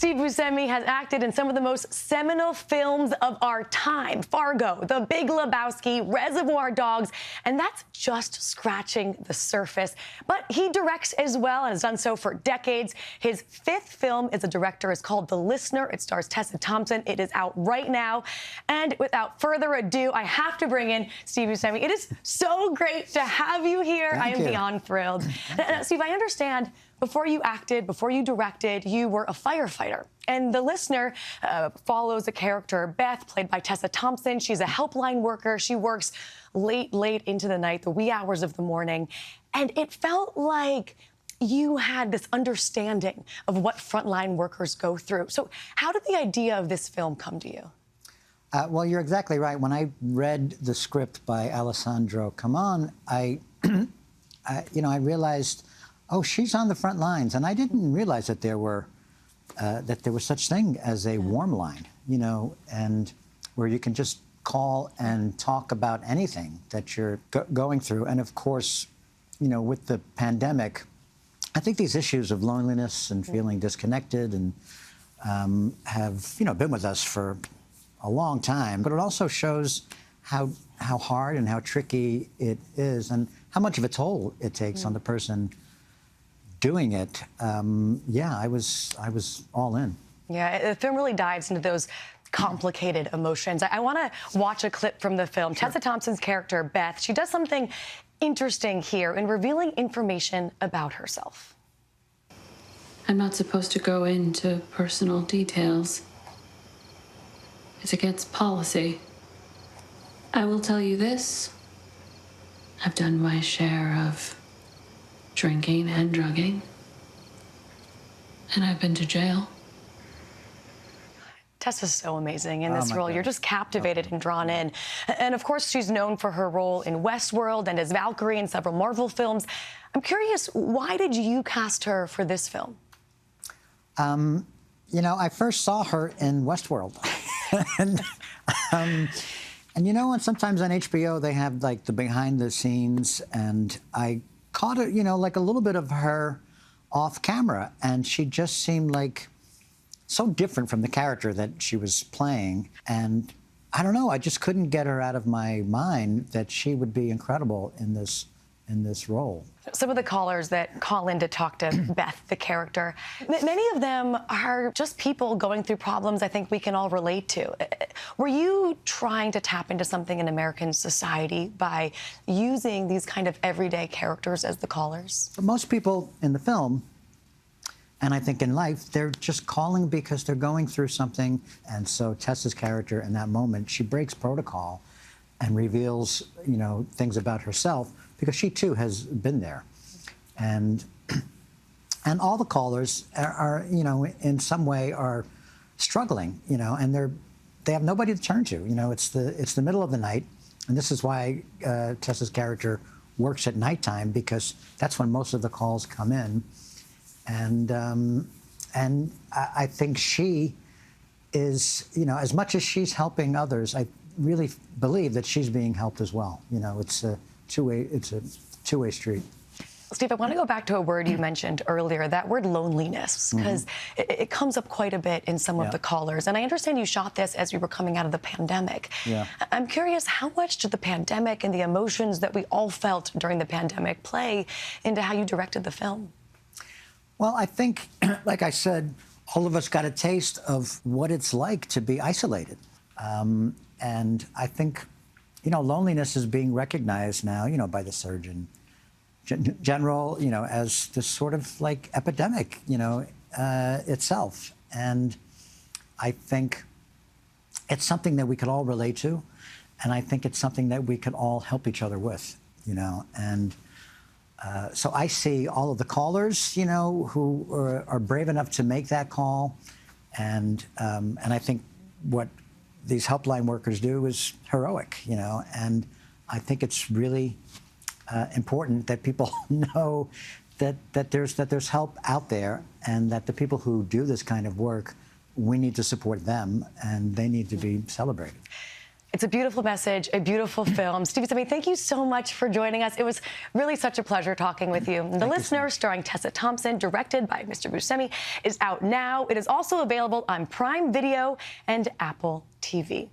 Steve Buscemi has acted in some of the most seminal films of our time. Fargo, The Big Lebowski, Reservoir Dogs, and that's just scratching the surface. But he directs as well and has done so for decades. His fifth film as a director is called The Listener. It stars Tessa Thompson. It is out right now. And without further ado, I have to bring in Steve Buscemi. It is so great to have you here. Thank you. Beyond thrilled. Now, Steve, I understand before you acted, before you directed, you were a firefighter. And The Listener follows a character, Beth, played by Tessa Thompson. She's a helpline worker. She works late into the night, the wee hours of the morning. And it felt like you had this understanding of what frontline workers go through. So how did the idea of this film come to you? Well, you're exactly right. When I read the script by Alessandro Camon, I realized, oh, she's on the front lines, and I didn't realize that there was such thing as a warm line, and where you can just call and talk about anything that you're going through. And of course, with the pandemic, I think these issues of loneliness and feeling disconnected and have been with us for a long time. But it also shows how hard and how tricky it is, and how much of a toll it takes on the person doing it. I was all in. Yeah, the film really dives into those complicated emotions. I want to watch a clip from the film. Sure. Tessa Thompson's character, Beth, she does something interesting here in revealing information about herself. I'm not supposed to go into personal details. It's against policy. I will tell you this. I've done my share of drinking and drugging. And I've been to jail. Tessa's so amazing in this role. God. You're just captivated and drawn in. And of course, she's known for her role in Westworld and as Valkyrie in several Marvel films. I'm curious, why did you cast her for this film? I first saw her in Westworld. and sometimes on HBO they have like the behind the scenes, and I caught it, like a little bit of her off camera, and she just seemed like so different from the character that she was playing. And I don't know, I just couldn't get her out of my mind that she would be incredible in this role. Some of the callers that call in to talk to Beth, the character, many of them are just people going through problems I think we can all relate to. Were you trying to tap into something in American society by using these kind of everyday characters as the callers? For most people in the film, and I think in life, they're just calling because they're going through something. And so Tessa's character in that moment, she breaks protocol and reveals, things about herself, because she too has been there. And all the callers are in some way are struggling, and they have nobody to turn to. It's the middle of the night, and this is why Tessa's character works at nighttime, because that's when most of the calls come in. And I think she is, as much as she's helping others, I really believe that she's being helped as well. It's a two-way street. Steve, I want to go back to a word you mentioned earlier, that word loneliness, because it comes up quite a bit in some of the callers. And I understand you shot this as you were coming out of the pandemic. Yeah. I'm curious, how much did the pandemic and the emotions that we all felt during the pandemic play into how you directed the film? Well, I think, like I said, all of us got a taste of what it's like to be isolated. And I think, loneliness is being recognized now, by the Surgeon General, as this sort of like epidemic, itself. And I think it's something that we could all relate to. And I think it's something that we could all help each other with, and so I see all of the callers, who are brave enough to make that call. And I think what these helpline workers do is heroic, and I think it's really important that people know that there's help out there, and that the people who do this kind of work, we need to support them, and they need to be celebrated. It's a beautiful message, a beautiful film. Steve Buscemi, thank you so much for joining us. It was really such a pleasure talking with you. The Listener, starring Tessa Thompson, directed by Mr. Buscemi, is out now. It is also available on Prime Video and Apple TV.